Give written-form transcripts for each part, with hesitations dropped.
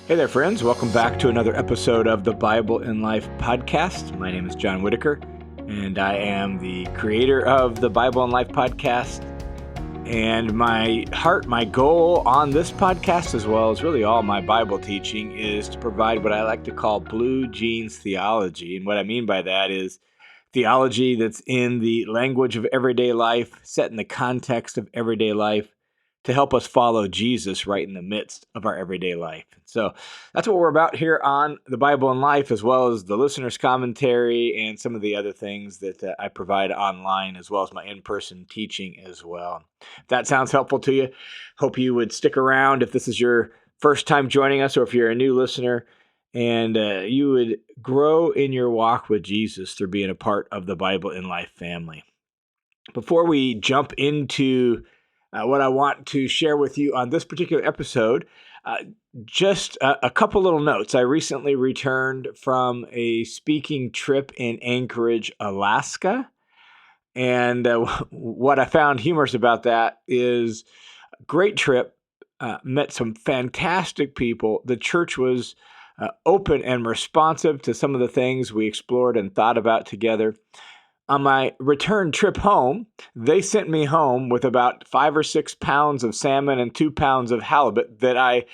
Hey there, friends. Welcome back to another episode of the Bible in Life podcast. My name is John Whitaker, and I am the creator of the Bible in Life podcast. And my heart, my goal on this podcast, as well as really all my Bible teaching, is to provide what I like to call blue jeans theology. And what I mean by that is theology that's in the language of everyday life, set in the context of everyday life, to help us follow Jesus right in the midst of our everyday life. So that's what we're about here on the Bible in Life, as well as the listener's commentary and some of the other things that I provide online, as well as my in-person teaching as well. If that sounds helpful to you, hope you would stick around if this is your first time joining us, or if you're a new listener, and you would grow in your walk with Jesus through being a part of the Bible in Life family. Before we jump into what I want to share with you on this particular episode, just a couple little notes. I recently returned from a speaking trip in Anchorage, Alaska. And what I found humorous about that is a great trip, met some fantastic people. The church was open and responsive to some of the things we explored and thought about together. On my return trip home, they sent me home with about 5 or 6 pounds of salmon and 2 pounds of halibut that I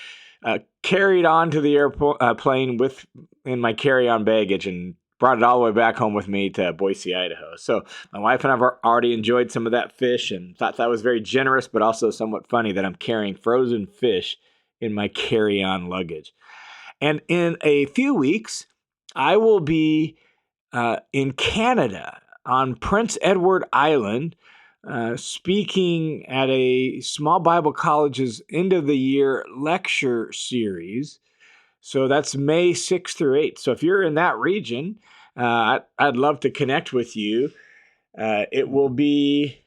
carried onto the airplane with in my carry-on baggage and brought it all the way back home with me to Boise, Idaho. So my wife and I have already enjoyed some of that fish and thought that was very generous, but also somewhat funny that I'm carrying frozen fish in my carry-on luggage. And in a few weeks, I will be in Canada, on Prince Edward Island, speaking at a small Bible college's end of the year lecture series. So that's May 6th through 8th. So if you're in that region, I'd love to connect with you. It will be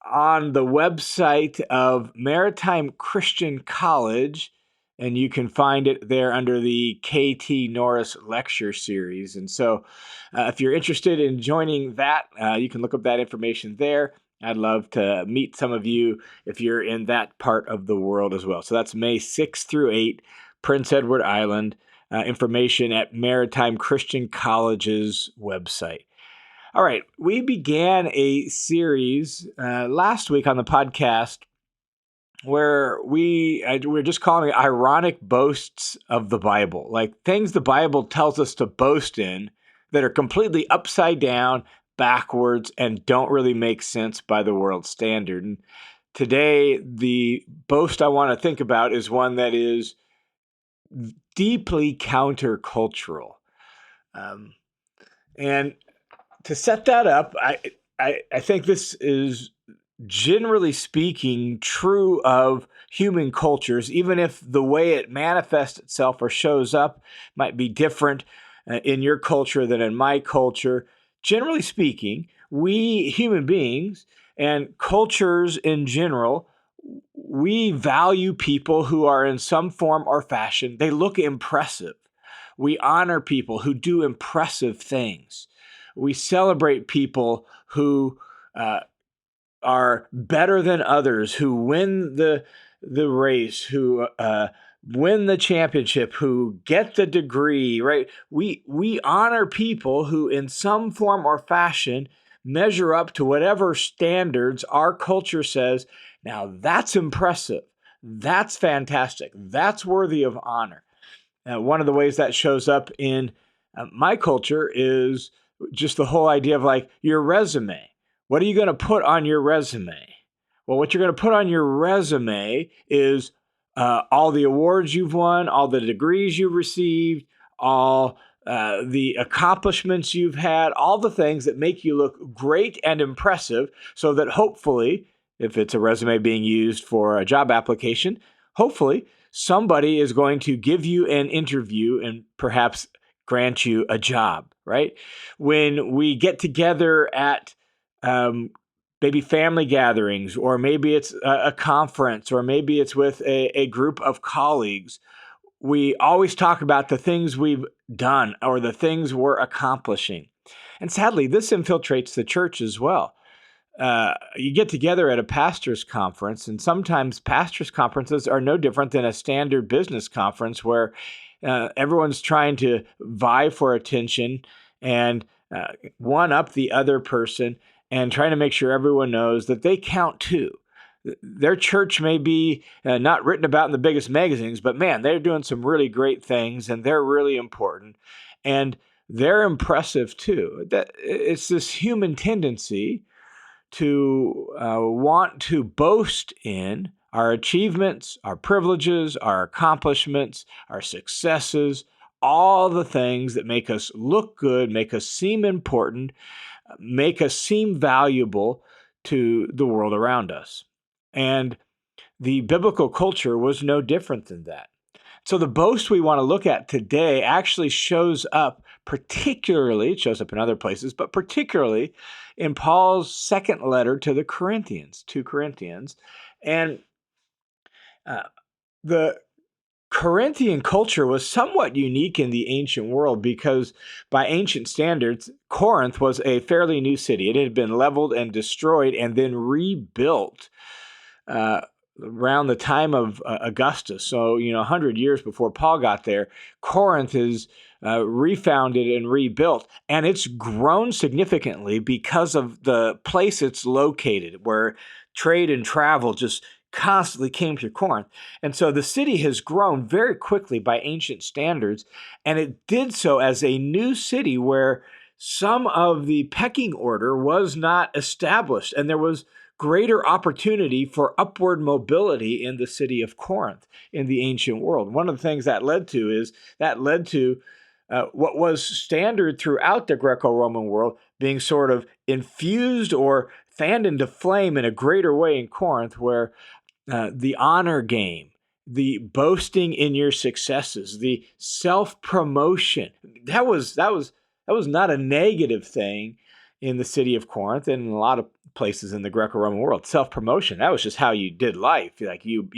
on the website of Maritime Christian College, and you can find it there under the KT Norris Lecture Series. And so if you're interested in joining that, you can look up that information there. I'd love to meet some of you if you're in that part of the world as well. So that's May 6th through 8th, Prince Edward Island. Information at Maritime Christian College's website. All right, we began a series last week on the podcast where we're just calling it ironic boasts of the Bible, like things the Bible tells us to boast in that are completely upside down, backwards, and don't really make sense by the world standard. And today, the boast I want to think about is one that is deeply countercultural. And to set that up, I think this is, generally speaking, true of human cultures, even if the way it manifests itself or shows up might be different in your culture than in my culture. Generally speaking, we human beings and cultures in general, we value people who are in some form or fashion. They look impressive. We honor people who do impressive things. We celebrate people who are better than others, who win the race, who win the championship, who get the degree, right? We honor people who in some form or fashion measure up to whatever standards our culture says, now that's impressive, that's fantastic, that's worthy of honor. One of the ways that shows up in my culture is just the whole idea of like your resume. What are you going to put on your resume? Well, what you're going to put on your resume is all the awards you've won, all the degrees you've received, all the accomplishments you've had, all the things that make you look great and impressive, so that hopefully, if it's a resume being used for a job application, hopefully somebody is going to give you an interview and perhaps grant you a job, right? When we get together at maybe family gatherings, or maybe it's a conference, or maybe it's with a group of colleagues, we always talk about the things we've done or the things we're accomplishing. And sadly, this infiltrates the church as well. you get together at a pastor's conference, and sometimes pastors' conferences are no different than a standard business conference where everyone's trying to vie for attention and one up the other person and trying to make sure everyone knows that they count too. Their church may be not written about in the biggest magazines, but man, they're doing some really great things and they're really important and they're impressive too. It's this human tendency to want to boast in our achievements, our privileges, our accomplishments, our successes, all the things that make us look good, make us seem important, make us seem valuable to the world around us. And the biblical culture was no different than that. So the boast we want to look at today actually shows up particularly, it shows up in other places, but particularly in Paul's second letter to the Corinthians, 2 Corinthians. And the Corinthian culture was somewhat unique in the ancient world because by ancient standards, Corinth was a fairly new city. It had been leveled and destroyed and then rebuilt around the time of Augustus. So, 100 years before Paul got there, Corinth is refounded and rebuilt. And it's grown significantly because of the place it's located, where trade and travel just constantly came to Corinth. And so the city has grown very quickly by ancient standards. And it did so as a new city where some of the pecking order was not established. And there was greater opportunity for upward mobility in the city of Corinth in the ancient world. One of the things that led to what was standard throughout the Greco-Roman world being sort of infused or fanned into flame in a greater way in Corinth, where the honor game, the boasting in your successes, the self-promotion, that was not a negative thing in the city of Corinth and in a lot of places in the Greco-Roman world. Self-promotion, that was just how you did life. Like you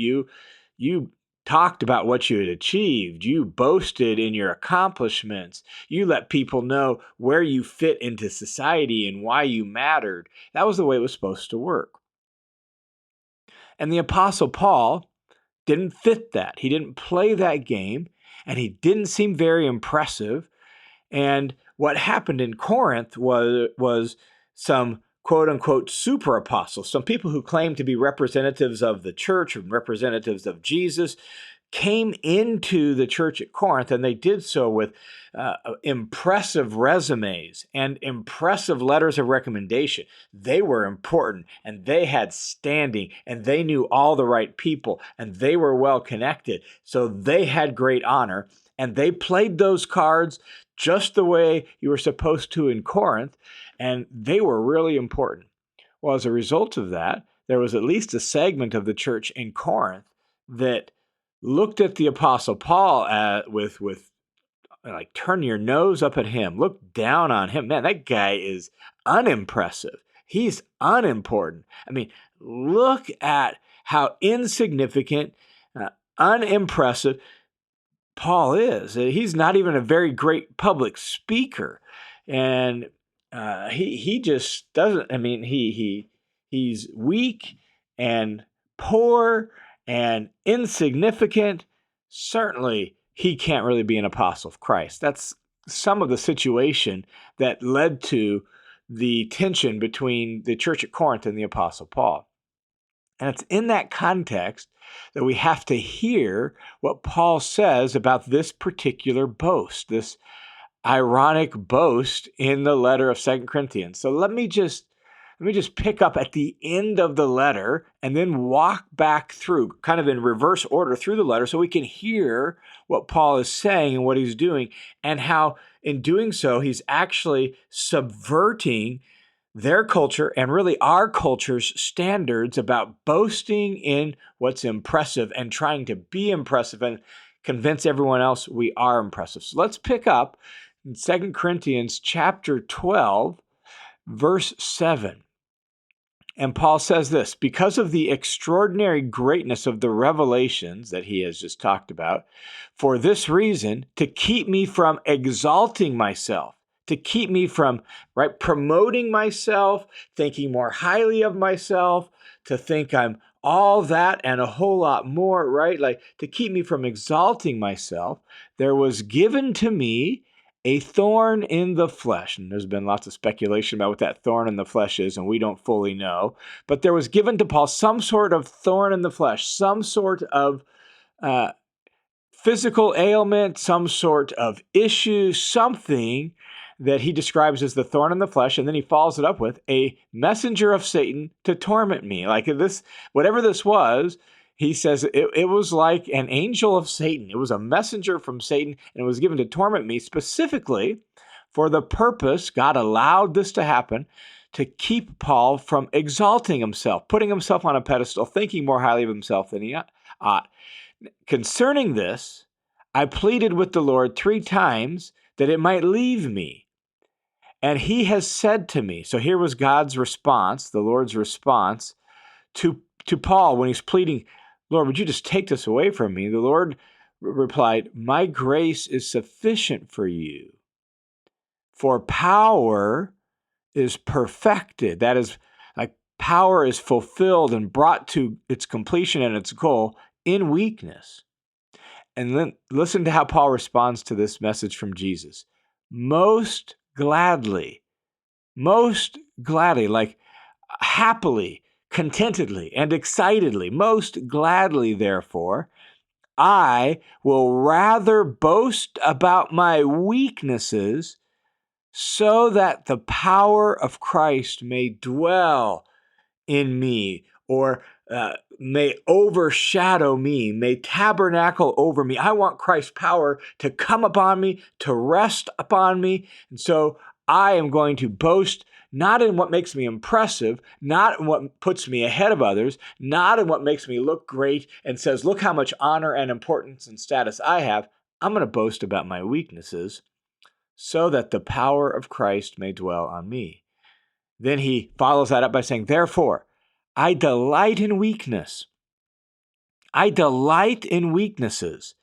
talked about what you had achieved. You boasted in your accomplishments. You let people know where you fit into society and why you mattered. That was the way it was supposed to work. And the Apostle Paul didn't fit that. He didn't play that game, and he didn't seem very impressive. And what happened in Corinth was some quote-unquote super apostles, some people who claimed to be representatives of the church and representatives of Jesus, came into the church at Corinth, and they did so with impressive resumes and impressive letters of recommendation. They were important, and they had standing, and they knew all the right people, and they were well connected. So they had great honor, and they played those cards just the way you were supposed to in Corinth, and they were really important. Well, as a result of that, there was at least a segment of the church in Corinth that looked at the Apostle Paul with like, turn your nose up at him, look down on him. Man, that guy is unimpressive. He's unimportant. I mean, look at how insignificant, unimpressive Paul is. He's not even a very great public speaker, and he just doesn't. I mean, he's weak and poor and insignificant. Certainly, he can't really be an apostle of Christ. That's some of the situation that led to the tension between the church at Corinth and the Apostle Paul. And it's in that context that we have to hear what Paul says about this particular boast, this ironic boast in the letter of 2 Corinthians. So let me just pick up at the end of the letter and then walk back through, kind of in reverse order through the letter, so we can hear what Paul is saying and what he's doing, and how in doing so he's actually subverting their culture and really our culture's standards about boasting in what's impressive and trying to be impressive and convince everyone else we are impressive. So let's pick up in 2 Corinthians chapter 12, verse 7. And Paul says this: because of the extraordinary greatness of the revelations that he has just talked about, for this reason, to keep me from exalting myself, to keep me from, right, promoting myself, thinking more highly of myself, to think I'm all that and a whole lot more, right? Like to keep me from exalting myself, there was given to me a thorn in the flesh. And there's been lots of speculation about what that thorn in the flesh is, and we don't fully know. But there was given to Paul some sort of thorn in the flesh, some sort of uh, physical ailment, some sort of issue, something that he describes as the thorn in the flesh, and then he follows it up with a messenger of Satan to torment me. Like this, whatever this was, he says it was like an angel of Satan. It was a messenger from Satan, and it was given to torment me specifically for the purpose, God allowed this to happen, to keep Paul from exalting himself, putting himself on a pedestal, thinking more highly of himself than he ought. Concerning this, I pleaded with the Lord 3 times that it might leave me. And he has said to me, so here was God's response, the Lord's response to Paul when he's pleading, Lord, would you just take this away from me? The Lord replied, my grace is sufficient for you, for power is perfected. That is, like power is fulfilled and brought to its completion and its goal in weakness. And then listen to how Paul responds to this message from Jesus. Most gladly, like happily, contentedly, and excitedly, most gladly, therefore, I will rather boast about my weaknesses so that the power of Christ may dwell in me, or may overshadow me, may tabernacle over me. I want Christ's power to come upon me, to rest upon me. And so I am going to boast not in what makes me impressive, not in what puts me ahead of others, not in what makes me look great and says, look how much honor and importance and status I have. I'm going to boast about my weaknesses so that the power of Christ may dwell on me. Then he follows that up by saying, therefore, I delight in weakness. I delight in weaknesses.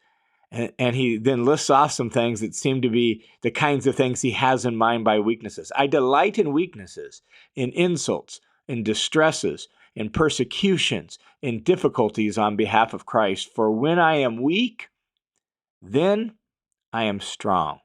And he then lists off some things that seem to be the kinds of things he has in mind by weaknesses. I delight in weaknesses, in insults, in distresses, in persecutions, in difficulties on behalf of Christ. For when I am weak, then I am strong.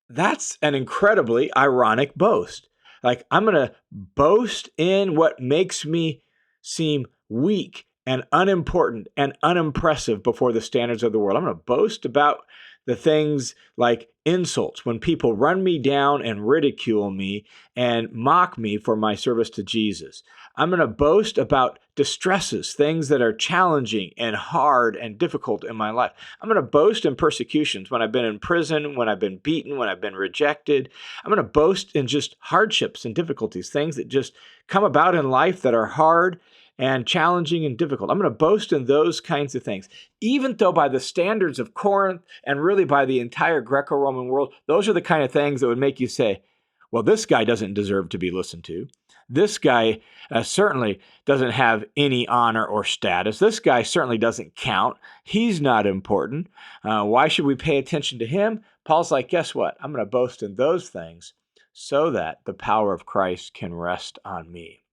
That's an incredibly ironic boast. Like, I'm going to boast in what makes me seem weak and unimportant and unimpressive before the standards of the world. I'm going to boast about the things like insults, when people run me down and ridicule me and mock me for my service to Jesus. I'm going to boast about distresses, things that are challenging and hard and difficult in my life. I'm going to boast in persecutions, when I've been in prison, when I've been beaten, when I've been rejected. I'm going to boast in just hardships and difficulties, things that just come about in life that are hard and challenging and difficult. I'm going to boast in those kinds of things. Even though by the standards of Corinth and really by the entire Greco-Roman world, those are the kind of things that would make you say, well, this guy doesn't deserve to be listened to. This guy certainly doesn't have any honor or status. This guy certainly doesn't count. He's not important. Why should we pay attention to him? Paul's like, guess what? I'm going to boast in those things so that the power of Christ can rest on me.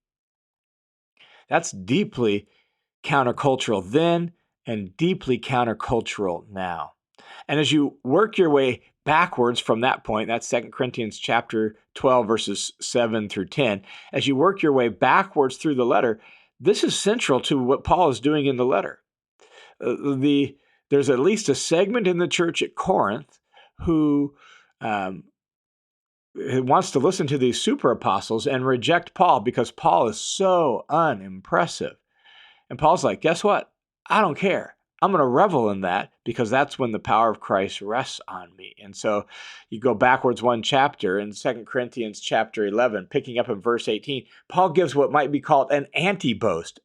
That's deeply countercultural then and deeply countercultural now. And as you work your way backwards from that point, that's 2 Corinthians chapter 12, verses 7 through 10, as you work your way backwards through the letter, this is central to what Paul is doing in the letter. There's at least a segment in the church at Corinth who wants to listen to these super apostles and reject Paul because Paul is so unimpressive. And Paul's like, guess what? I don't care. I'm going to revel in that because that's when the power of Christ rests on me. And so you go backwards one chapter in 2 Corinthians chapter 11, picking up in verse 18, Paul gives what might be called an anti-boast,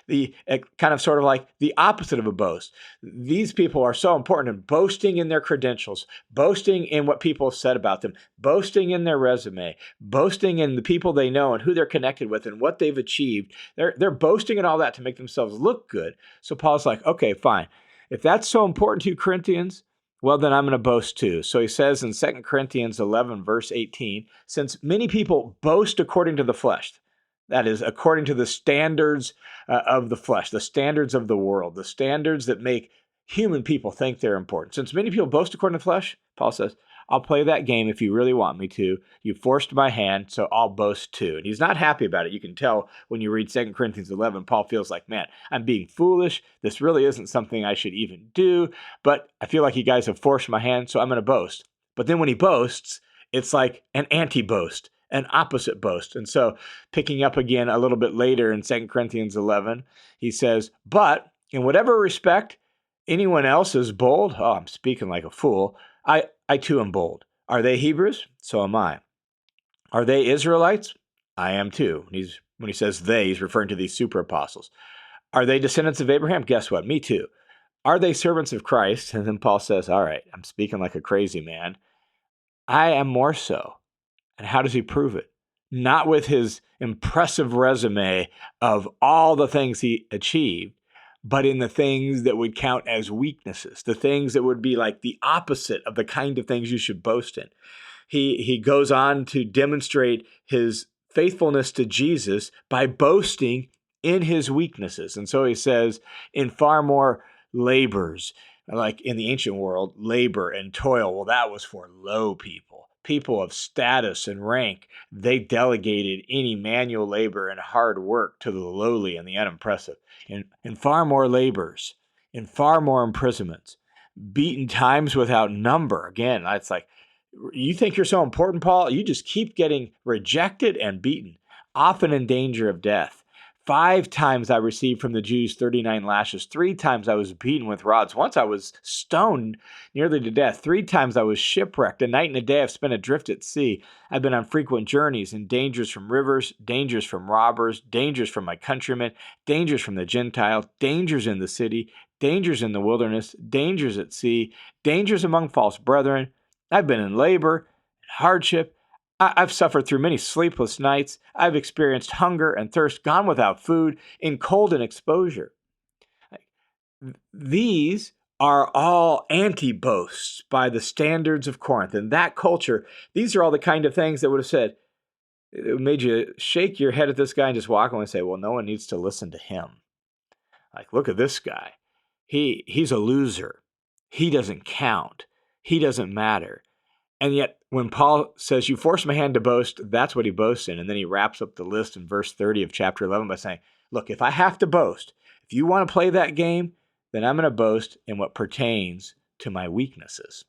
the kind of sort of like the opposite of a boast. These people are so important in boasting in their credentials, boasting in what people have said about them, boasting in their resume, boasting in the people they know and who they're connected with and what they've achieved. They're boasting in all that to make themselves look good. So Paul's like, okay, fine. If that's so important to you, Corinthians, well, then I'm going to boast too. So he says in 2 Corinthians 11, verse 18, since many people boast according to the flesh, that is, according to the standards of the flesh, the standards of the world, the standards that make human people think they're important. Since many people boast according to the flesh, Paul says, I'll play that game if you really want me to. You forced my hand, so I'll boast too. And he's not happy about it. You can tell when you read 2 Corinthians 11, Paul feels like, man, I'm being foolish. This really isn't something I should even do. But I feel like you guys have forced my hand, so I'm going to boast. But then when he boasts, it's like an anti-boast, an opposite boast. And so picking up again a little bit later in 2 Corinthians 11, he says, but in whatever respect anyone else is bold, oh, I'm speaking like a fool, I too am bold. Are they Hebrews? So am I. Are they Israelites? I am too. When he says they, he's referring to these super apostles. Are they descendants of Abraham? Guess what? Me too. Are they servants of Christ? And then Paul says, all right, I'm speaking like a crazy man. I am more so. And how does he prove it? Not with his impressive resume of all the things he achieved, but in the things that would count as weaknesses, the things that would be like the opposite of the kind of things you should boast in. He goes on to demonstrate his faithfulness to Jesus by boasting in his weaknesses. And so he says, in far more labors, like in the ancient world, labor and toil, well, that was for low people. People of status and rank, they delegated any manual labor and hard work to the lowly and the unimpressive. In far more labors, in far more imprisonments, beaten times without number. Again, it's like, you think you're so important, Paul? You just keep getting rejected and beaten, often in danger of death. 5 times I received from the Jews 39 lashes. 3 times I was beaten with rods. Once I was stoned nearly to death. 3 times I was shipwrecked. A night and a day I've spent adrift at sea. I've been on frequent journeys and dangers from rivers, dangers from robbers, dangers from my countrymen, dangers from the Gentiles, dangers in the city, dangers in the wilderness, dangers at sea, dangers among false brethren. I've been in labor, hardship. I've suffered through many sleepless nights. I've experienced hunger and thirst, gone without food, in cold and exposure. These are all anti-boasts by the standards of Corinth. In that culture, these are all the kind of things that would have said, it made you shake your head at this guy and just walk away and say, well, no one needs to listen to him. Like, look at this guy. He's a loser. He doesn't count. He doesn't matter. And yet, when Paul says, you force my hand to boast, that's what he boasts in. And then he wraps up the list in verse 30 of chapter 11 by saying, look, if I have to boast, if you want to play that game, then I'm going to boast in what pertains to my weaknesses,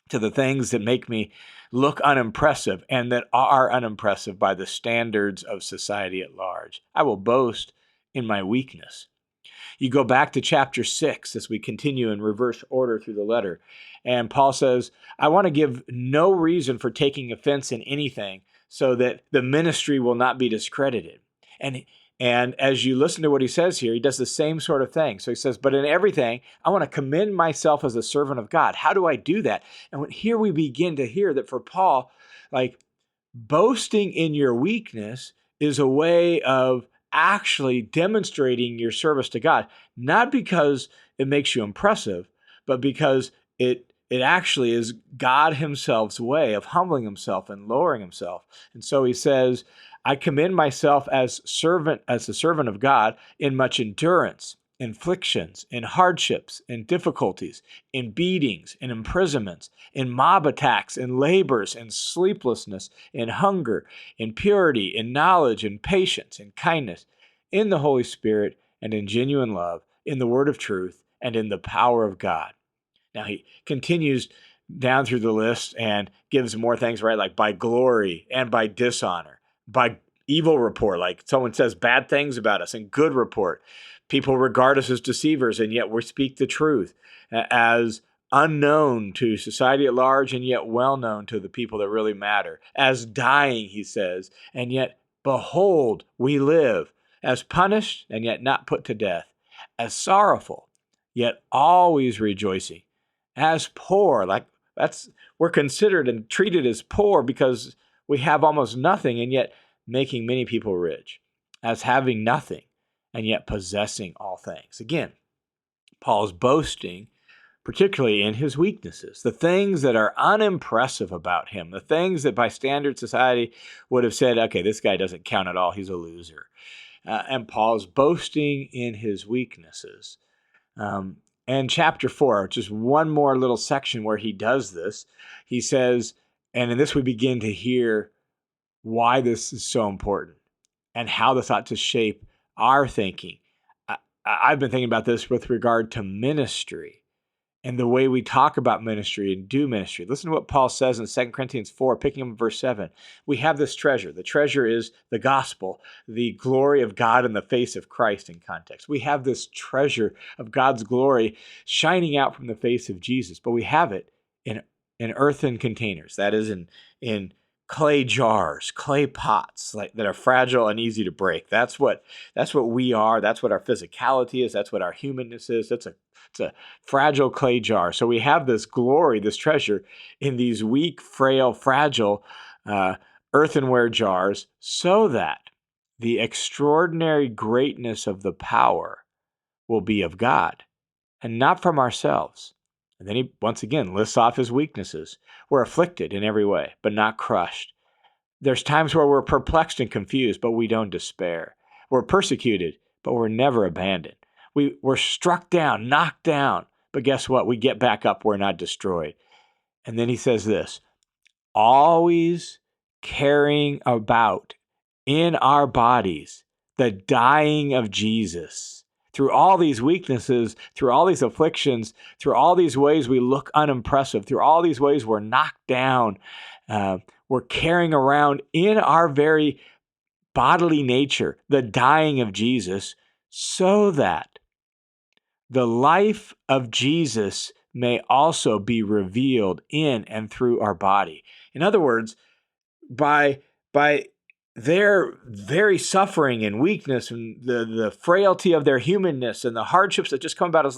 to the things that make me look unimpressive and that are unimpressive by the standards of society at large. I will boast in my weakness. You go back to chapter 6 as we continue in reverse order through the letter. And Paul says, I want to give no reason for taking offense in anything so that the ministry will not be discredited. And as you listen to what he says here, he does the same sort of thing. So he says, but in everything, I want to commend myself as a servant of God. How do I do that? And here we begin to hear that for Paul, like, boasting in your weakness is a way of actually demonstrating your service to God, not because it makes you impressive, but because it actually is God himself's way of humbling himself and lowering himself. And so he says, I commend myself as a servant of God in much endurance, inflictions, in hardships, in difficulties, in beatings, in imprisonments, in mob attacks, in labors, in sleeplessness, in hunger, in purity, in knowledge, in patience, in kindness, in the Holy Spirit, and in genuine love, in the word of truth, and in the power of God. Now he continues down through the list and gives more things, right? Like by glory and by dishonor, by evil report, like someone says bad things about us, and good report. People regard us as deceivers, and yet we speak the truth, as unknown to society at large, and yet well known to the people that really matter. As dying, he says, and yet behold, we live. As punished, and yet not put to death. As sorrowful, yet always rejoicing. As poor, we're considered and treated as poor because we have almost nothing, and yet making many people rich. As having nothing, and yet possessing all things. Again, Paul's boasting particularly in his weaknesses, the things that are unimpressive about him, the things that by standard society would have said, okay, this guy doesn't count at all, he's a loser. And Paul's boasting in his weaknesses. And chapter 4, just one more little section where he does this. He says, and in this we begin to hear why this is so important and how this ought to shape our thinking. I've been thinking about this with regard to ministry and the way we talk about ministry and do ministry. Listen to what Paul says in 2 Corinthians 4, picking up in verse 7. We have this treasure. The treasure is the gospel, the glory of God in the face of Christ in context. We have this treasure of God's glory shining out from the face of Jesus, but we have it in earthen containers. That is in clay jars, clay pots that are fragile and easy to break. That's what we are. That's what our physicality is. That's what our humanness is. It's a fragile clay jar. So we have this glory, this treasure in these weak, frail, fragile earthenware jars so that the extraordinary greatness of the power will be of God and not from ourselves. And then he once again lists off his weaknesses. We're afflicted in every way, but not crushed. There's times where we're perplexed and confused, but we don't despair. We're persecuted, but we're never abandoned. We're struck down, knocked down, but guess what? We get back up. We're not destroyed. And then he says this, always carrying about in our bodies the dying of Jesus. Through all these weaknesses, through all these afflictions, through all these ways we look unimpressive, through all these ways we're knocked down, we're carrying around in our very bodily nature the dying of Jesus so that the life of Jesus may also be revealed in and through our body. In other words, by their very suffering and weakness and the frailty of their humanness and the hardships that just come about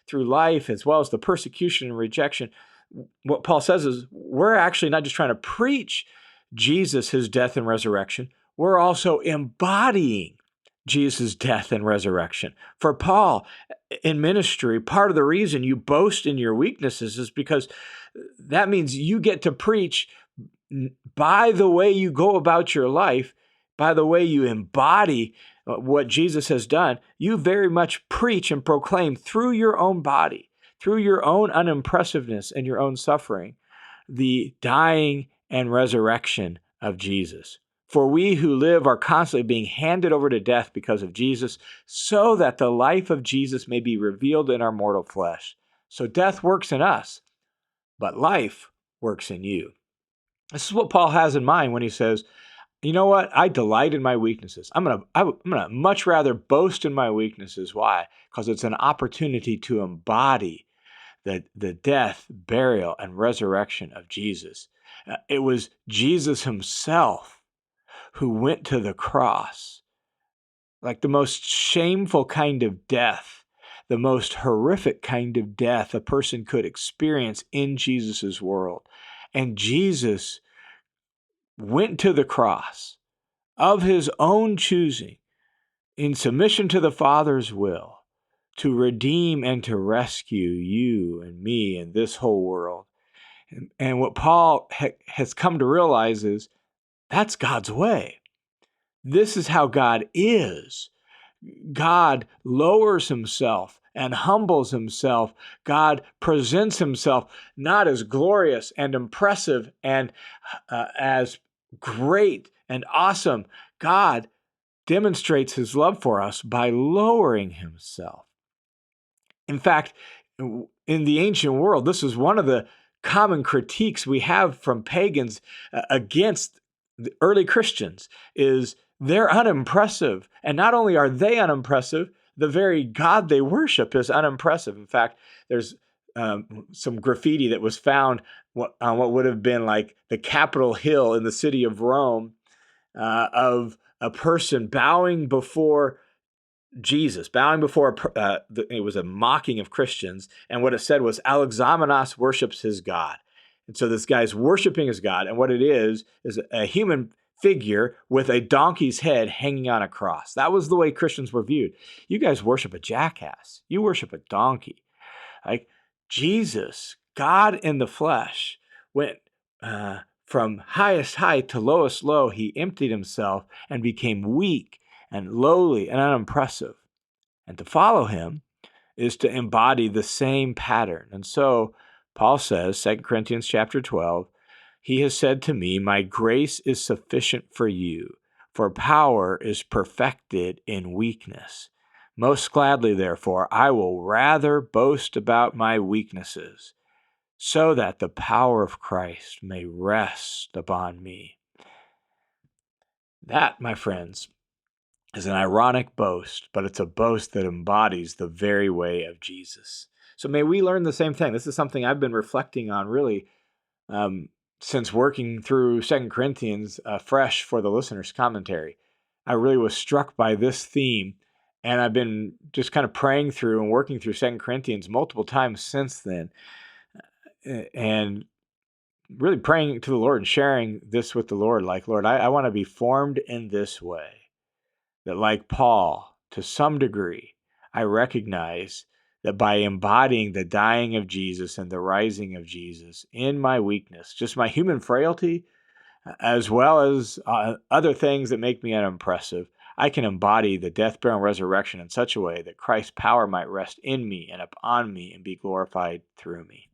through life, as well as the persecution and rejection, what Paul says is we're actually not just trying to preach Jesus, his death and resurrection, we're also embodying Jesus' death and resurrection. For Paul, in ministry, part of the reason you boast in your weaknesses is because that means you get to preach by the way you go about your life, by the way you embody what Jesus has done. You very much preach and proclaim through your own body, through your own unimpressiveness and your own suffering, the dying and resurrection of Jesus. For we who live are constantly being handed over to death because of Jesus, so that the life of Jesus may be revealed in our mortal flesh. So death works in us, but life works in you. This is what Paul has in mind when he says, you know what? I delight in my weaknesses. I'm gonna much rather boast in my weaknesses. Why? Because it's an opportunity to embody the death, burial, and resurrection of Jesus. It was Jesus himself who went to the cross, like the most shameful kind of death, the most horrific kind of death a person could experience in Jesus' world. And Jesus went to the cross of his own choosing in submission to the Father's will to redeem and to rescue you and me and this whole world. And what Paul has come to realize is that's God's way. This is how God is. God lowers himself and humbles himself. God presents himself not as glorious and impressive and as great and awesome. God demonstrates his love for us by lowering himself. In fact, in the ancient world, this is one of the common critiques we have from pagans against the early Christians is they're unimpressive. And not only are they unimpressive, the very God they worship is unimpressive. In fact, there's some graffiti that was found on what would have been like the Capitol Hill in the city of Rome of a person bowing before Jesus, bowing before, it was a mocking of Christians. And what it said was, Alexamenos worships his God. And so this guy's worshiping his God. And what it is a human figure with a donkey's head hanging on a cross. That was the way Christians were viewed. You guys worship a jackass. You worship a donkey. Like, Jesus, God in the flesh, went from highest high to lowest low. He emptied himself and became weak and lowly and unimpressive. And to follow him is to embody the same pattern. And so Paul says, 2 Corinthians chapter 12, he has said to me, my grace is sufficient for you, for power is perfected in weakness. Most gladly, therefore, I will rather boast about my weaknesses, so that the power of Christ may rest upon me. That, my friends, is an ironic boast, but it's a boast that embodies the very way of Jesus. So may we learn the same thing. This is something I've been reflecting on really since working through 2 Corinthians fresh for the listener's commentary. I really was struck by this theme, and I've been just kind of praying through and working through 2 Corinthians multiple times since then, and really praying to the Lord and sharing this with the Lord, like, Lord, I want to be formed in this way. That like Paul, to some degree, I recognize that by embodying the dying of Jesus and the rising of Jesus in my weakness, just my human frailty, as well as other things that make me unimpressive, I can embody the death, burial, and resurrection in such a way that Christ's power might rest in me and upon me and be glorified through me.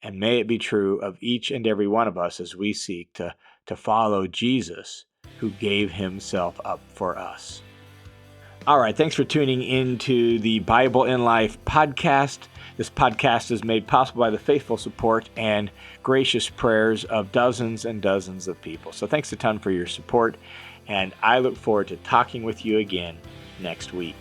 And may it be true of each and every one of us as we seek to follow Jesus, who gave himself up for us. All right, thanks for tuning into the Bible in Life podcast. This podcast is made possible by the faithful support and gracious prayers of dozens and dozens of people. So thanks a ton for your support, and I look forward to talking with you again next week.